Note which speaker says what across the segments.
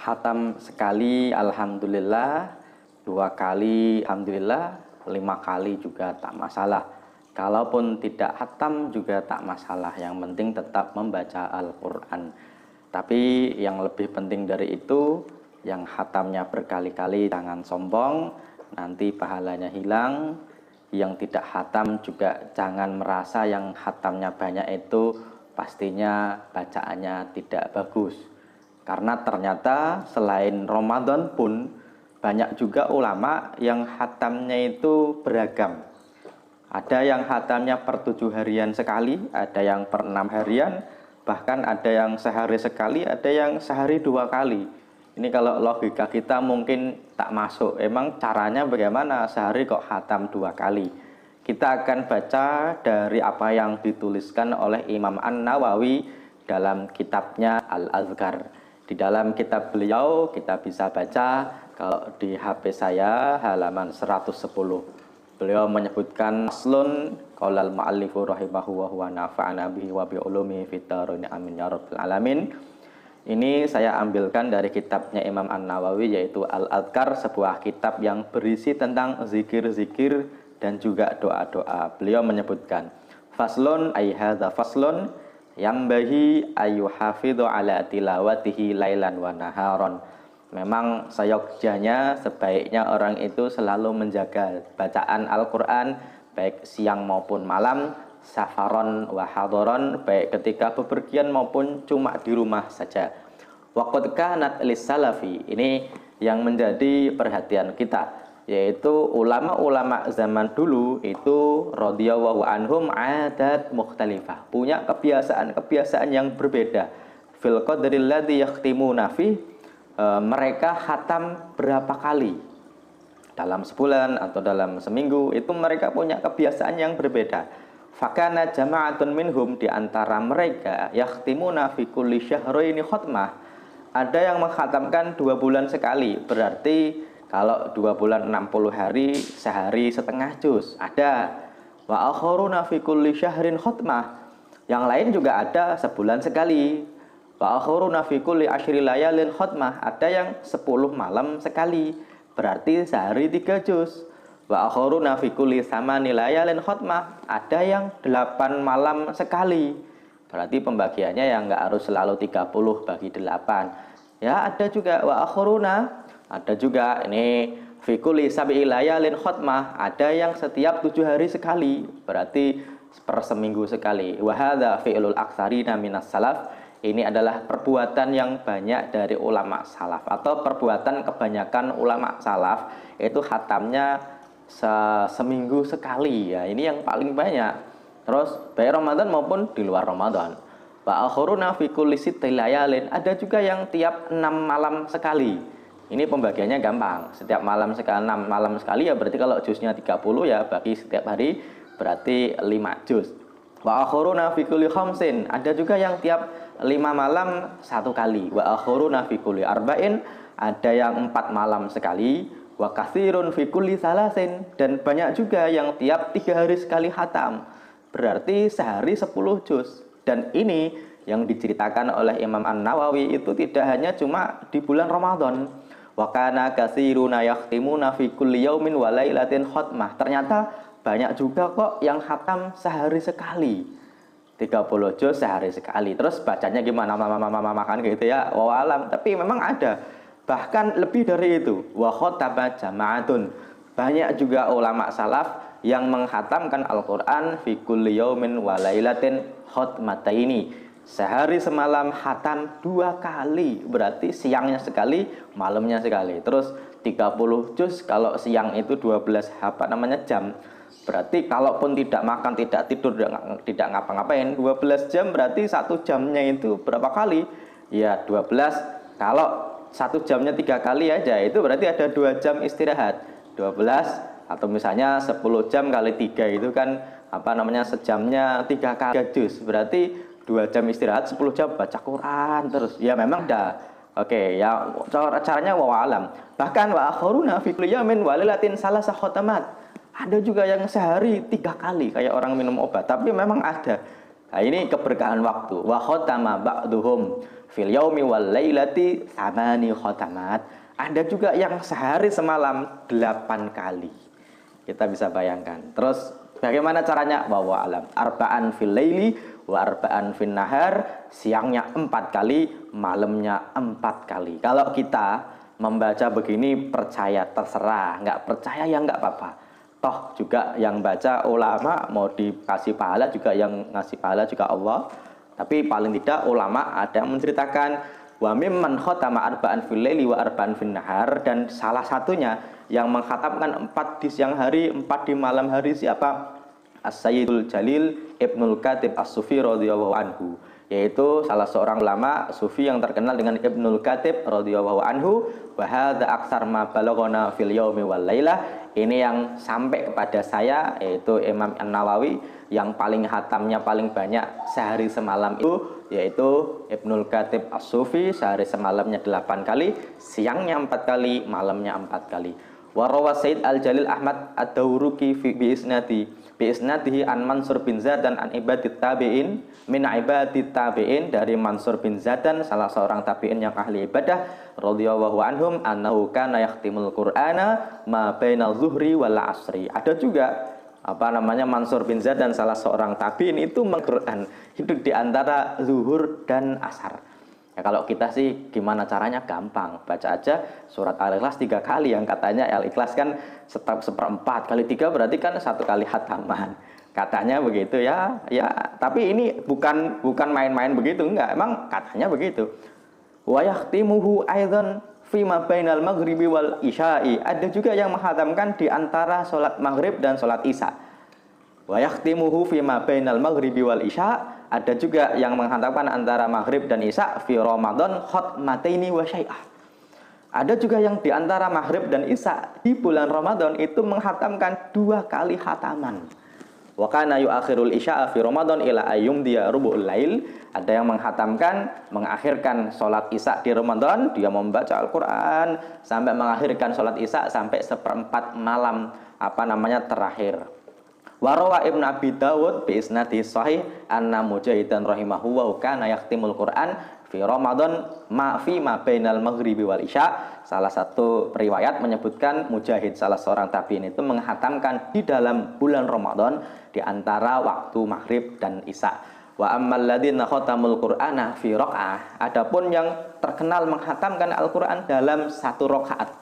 Speaker 1: Hatam sekali alhamdulillah, 2 kali alhamdulillah, 5 kali juga tak masalah. Kalaupun tidak hatam juga tak masalah, yang penting tetap membaca Al-Quran. Tapi yang lebih penting dari itu, yang hatamnya berkali-kali jangan sombong, nanti pahalanya hilang. Yang tidak hatam juga jangan merasa yang hatamnya banyak itu pastinya bacaannya tidak bagus. Karena ternyata selain Ramadan pun banyak juga ulama yang hatamnya itu beragam. Ada yang hatamnya per 7 harian sekali, ada yang per 6 harian, bahkan ada yang sehari sekali, ada yang sehari 2 kali. Ini kalau logika kita mungkin tak masuk. Emang caranya bagaimana sehari kok hatam 2 kali? Kita akan baca dari apa yang dituliskan oleh Imam An-Nawawi dalam kitabnya Al-Azkar. Di dalam kitab beliau kita bisa baca, kalau di HP saya halaman 110. Beliau menyebutkan aslun qaulal muallifu rahimahu wa huwa nafa'ana bihi wa bi ulumihi fid dharain amin ya rabbal alamin. Ini saya ambilkan dari kitabnya Imam An-Nawawi, yaitu Al-Adhkar, sebuah kitab yang berisi tentang zikir-zikir dan juga doa-doa. Beliau menyebutkan, faslun ay hadza faslun yambahi ayyuhafidhu ala tilawatihi lailan wa naharon. Memang seyogjanya sebaiknya orang itu selalu menjaga bacaan Al-Quran baik siang maupun malam, safaron wa hadaron, baik ketika bepergian maupun cuma di rumah saja. Waqad kanat lis-salafi, ini yang menjadi perhatian kita, yaitu ulama-ulama zaman dulu itu radhiyallahu anhum adat mukhtalifah, punya kebiasaan yang berbeda. Fil qadril ladzi yahtimuna fi, mereka khatam berapa kali dalam sebulan atau dalam seminggu, itu mereka punya kebiasaan yang berbeda. Fakana jama'atun minhum, di antara mereka yakhtimuna fi kulli syahraini khatmah, ada yang mengkhatamkan 2 bulan sekali. Berarti kalau 2 bulan 60 hari, sehari setengah juz. Ada. Wa akharuna fi kulli syahrin khatmah, yang lain juga ada sebulan sekali. Wa akharuna fi kulli asyri layalin khatmah, ada yang 10 malam sekali. Berarti sehari 3 juz. Wa akharuna fi kulli thamani layalin khatmah, ada yang 8 malam sekali. Berarti pembagiannya yang enggak harus selalu 30 bagi 8. Ya, ada juga wa akharuna, ada juga ini fi kulli sab'i layalin khatmah, ada yang setiap 7 hari sekali. Berarti per seminggu sekali. Wa hadza fi'lul aktsarina minas salaf, ini adalah perbuatan yang banyak dari ulama salaf, atau perbuatan kebanyakan ulama salaf itu khatamnya seminggu sekali. Ya, ini yang paling banyak. Terus baik Ramadan maupun di luar Ramadan. Wa akharuna fi kulli sitti layalin, ada juga yang tiap 6 malam sekali. Ini pembagiannya gampang. Setiap malam sekali, 6 malam sekali, ya berarti kalau juznya 30 ya bagi setiap hari berarti 5 juz. Wa akharuna fi kulli khamsin, ada juga yang tiap 5 malam 1 kali. Wa akharuna fi kulli arba'in, ada yang 4 malam sekali. Wa katsirun fi kulli salasin, dan banyak juga yang tiap 3 hari sekali khatam. Berarti sehari 10 juz. Dan ini yang diceritakan oleh Imam An-Nawawi itu tidak hanya cuma di bulan Ramadan. Wa kana katsiruna yahtimuna fi kulli yaumin wa lailatin khatmah. Ternyata banyak juga kok yang khatam sehari sekali. 30 juz sehari sekali. Terus bacanya gimana? Makan gitu ya. Wa alam, tapi memang ada. Bahkan lebih dari itu, wa khataba jama'atun, banyak juga ulama salaf yang menghatamkan Al-Quran fi kulli yaumin wa lailatin khatmataini, sehari semalam khatam 2 kali, berarti siangnya sekali, malamnya sekali. Terus 30 juz, kalau siang itu 12 jam, berarti kalaupun tidak makan, tidak tidur, tidak ngapa-ngapain, 12 jam berarti 1 jamnya itu berapa kali? Ya 12, kalau 1 jamnya 3 kali aja, itu berarti ada 2 jam istirahat. 12, atau misalnya 10 jam kali 3 itu kan sejamnya 3 kali juz. Berarti 2 jam istirahat, 10 jam baca Quran terus. Ya memang dah. Oke, ya caranya wa alam. Bahkan wa akharuna fi kulli yaumin wa lailatin salasa khatamat. Ada juga yang sehari 3 kali kayak orang minum obat, tapi memang ada. Nah, ini keberkahan waktu. Wa khatama ba'duhum fil yaumi wal lailati tsamani khatamat. Ada juga yang sehari semalam 8 kali. Kita bisa bayangkan. Terus bagaimana caranya? Wa alam arba'an fil laili wa arba'an fin nahar. Siangnya 4 kali, malamnya 4 kali. Kalau kita membaca begini percaya terserah, nggak percaya ya nggak apa-apa. Toh juga yang baca ulama, mau dikasih pahala juga, yang ngasih pahala juga Allah. Tapi paling tidak ulama ada yang menceritakan wa mimman khatama arba'an fil laili wa arba'an fin nahar, dan salah satunya yang mengkhatamkan 4 di siang hari, 4 di malam hari siapa? As-Sayyidul Jalil Ibnul Qatib As-Sufi radhiyallahu anhu, yaitu salah seorang ulama sufi yang terkenal dengan Ibnul Qatib radhiyallahu anhu. Wa hadza aktsar ma balaghana fil yaumi wal lailah. Ini yang sampai kepada saya, yaitu Imam An-Nawawi, yang paling hatamnya paling banyak sehari semalam itu yaitu Ibnul Qatib As-Sufi, sehari semalamnya 8 kali, siangnya 4 kali, malamnya 4 kali. Wa rawa Said Al-Jalil Ahmad Ad-Dawruqi bi isnadihi an Mansur bin Zadan an ibadit tabi'in min ibadit tabi'in, dari Mansur bin Zadan, salah seorang tabi'in yang ahli ibadah radhiyallahu anhum, annahu kana yahtimul Qur'ana ma bainal zuhri wal asri. Ada juga Mansur bin Zadan, salah seorang tabi'in, itu Quran hidup di antara zuhur dan asar. Ya, kalau kita sih gimana caranya? Gampang, baca aja surat Al-Ikhlas 3 kali, yang katanya Al-Ikhlas kan seperempat kali 3 berarti kan 1 kali khataman. Katanya begitu ya. Ya, tapi ini bukan main-main begitu, enggak. Emang katanya begitu. Wa yahtimuhu aidzan fi ma bainal maghribi wal isya'i. Ada juga yang menghatamkan di antara salat maghrib dan salat isya. Wa yahtimuhu fi ma bainal maghribi wal isya. Ada juga yang menghantamkan antara maghrib dan isya fi Ramadan khatmataini wa syai'ah. Ada juga yang di antara maghrib dan isya di bulan Ramadan itu menghatamkan 2 kali khataman. Wa kana yuakhirul isya'a fi Ramadan ila ayyum dia rubu'ul lail. Ada yang menghatamkan, mengakhirkan sholat isya di Ramadan, dia membaca Al-Quran sampai mengakhirkan sholat isya sampai 1/4 malam terakhir. Warawa Ibnu Abi Dawud bi isnadi sahih anna Mujahidan rahimahu wa kana yahtimul Quran fi Ramadan ma bainal maghribi wal isya. Salah satu riwayat menyebutkan Mujahid, salah seorang tabi'in, itu menghatamkan di dalam bulan Ramadan di antara waktu maghrib dan isya. Wa ammal ladzina khatamul Qur'ana fi raq'ah. Adapun yang terkenal menghatamkan Al-Qur'an dalam 1 rakaat,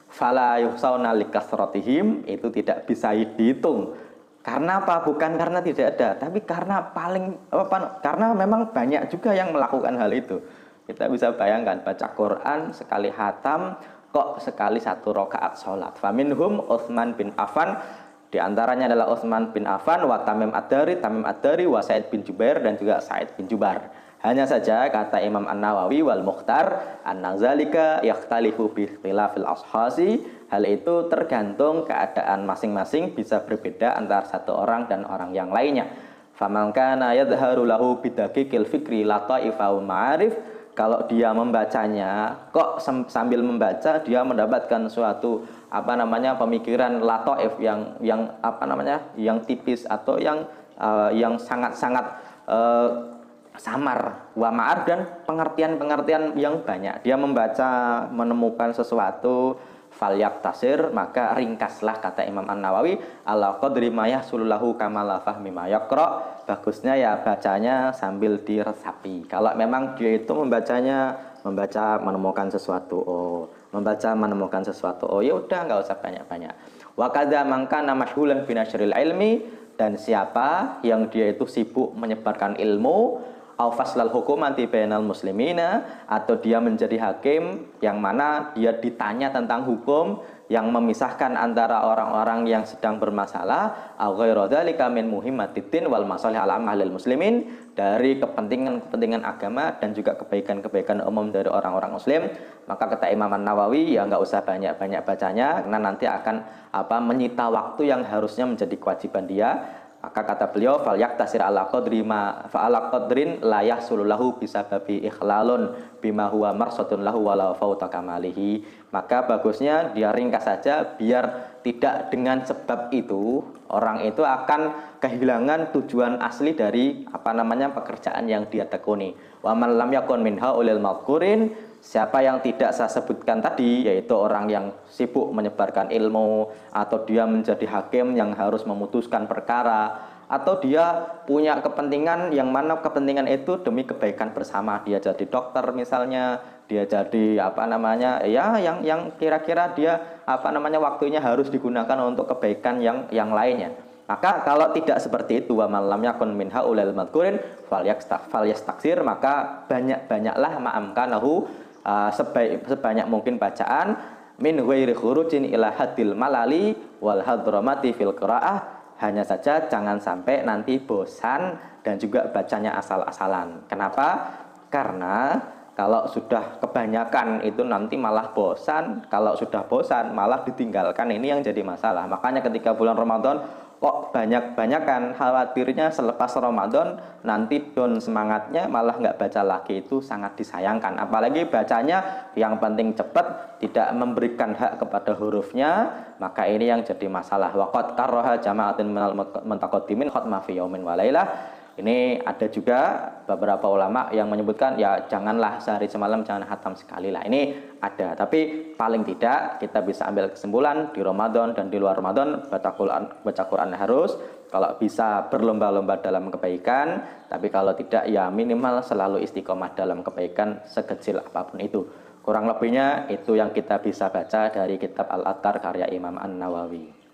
Speaker 1: fala yuhsauna likasratihim, itu tidak bisa dihitung. Karena apa? Bukan karena tidak ada, tapi karena karena memang banyak juga yang melakukan hal itu. Kita bisa bayangkan, baca Quran sekali khatam kok sekali 1 rakaat sholat. Faminhum Utsman bin Affan, di antaranya adalah Utsman bin Affan, wa Tamim Ad-Dari, wa Sa'id bin Jubair, dan juga Sa'id bin Jubair. Hanya saja kata Imam An-Nawawi wal Mukhtar anna zalika yakhtalifu bi ikhtilafil ashasi. Hal itu tergantung keadaan masing-masing, bisa berbeda antara satu orang dan orang yang lainnya. Faman kana yadhharu lahu bidaqiqil fikri lataifa ma'arif. Kalau dia membacanya kok sambil membaca dia mendapatkan suatu pemikiran lataif yang tipis atau yang sangat-sangat samar, wa ma'ar, dan pengertian-pengertian yang banyak. Dia membaca menemukan sesuatu, falyak tasir, maka ringkaslah, kata Imam An-Nawawi, ala qadri ma yahsululahu kamala fahmi ma yaqra. Bagusnya ya bacanya sambil diresapi. Kalau memang dia itu membaca menemukan sesuatu, ya udah, nggak usah banyak-banyak. Wa kadza man kana masyhulan bi nasyril ilmi, dan siapa yang dia itu sibuk menyebarkan ilmu, au faslal hukumati bainal muslimina, atau dia menjadi hakim yang mana dia ditanya tentang hukum yang memisahkan antara orang-orang yang sedang bermasalah, au ghairu dzalika min muhimmatiddin wal masalih alam ahlil muslimin, dari kepentingan agama dan juga kebaikan-kebaikan umum dari orang-orang muslim. Maka kata Imam An-Nawawi, ya nggak usah banyak-banyak bacanya, karena nanti akan menyita waktu yang harusnya menjadi kewajiban dia. Maka kata beliau, fal yaktasir ala qadri ma fa ala qadrin la yahsulu lahu bisababi ikhlalun bima huwa marsatun lahu wala fauta kamalihi. Maka bagusnya dia ringkas saja, biar tidak dengan sebab itu orang itu akan kehilangan tujuan asli dari pekerjaan yang dia tekuni. Wa man lam yakun minha ulil madhkurin, siapa yang tidak saya sebutkan tadi, yaitu orang yang sibuk menyebarkan ilmu, atau dia menjadi hakim yang harus memutuskan perkara, atau dia punya kepentingan yang mana kepentingan itu demi kebaikan bersama, dia jadi dokter misalnya, dia jadi yang kira-kira dia waktunya harus digunakan untuk kebaikan yang lainnya. Maka kalau tidak seperti itu, wa man lam yakun minha ulil madhkurin falyastaksir, maka banyak-banyaklah ma'amkanahu, sebanyak mungkin bacaan, min ghairi khurujin ila hadil malali wal hadramati fil qiraah. Hanya saja jangan sampai nanti bosan dan juga bacanya asal-asalan. Kenapa? Karena kalau sudah kebanyakan itu nanti malah bosan. Kalau sudah bosan malah ditinggalkan. Ini yang jadi masalah. Makanya ketika bulan Ramadan kok banyak-banyakan, khawatirnya selepas Ramadan nanti down semangatnya, malah nggak baca lagi, itu sangat disayangkan. Apalagi bacanya yang penting cepat, tidak memberikan hak kepada hurufnya, maka ini yang jadi masalah. Waqad karraha jama'atin minal mutaqaddimin khatma fi yaumin wa lailah. Ini ada juga beberapa ulama yang menyebutkan ya janganlah sehari semalam, jangan khatam sekali lah. Ini ada, tapi paling tidak kita bisa ambil kesimpulan di Ramadan dan di luar Ramadan baca Quran harus, kalau bisa berlomba-lomba dalam kebaikan, tapi kalau tidak ya minimal selalu istiqomah dalam kebaikan sekecil apapun itu. Kurang lebihnya itu yang kita bisa baca dari kitab Al-Adhkar karya Imam An-Nawawi.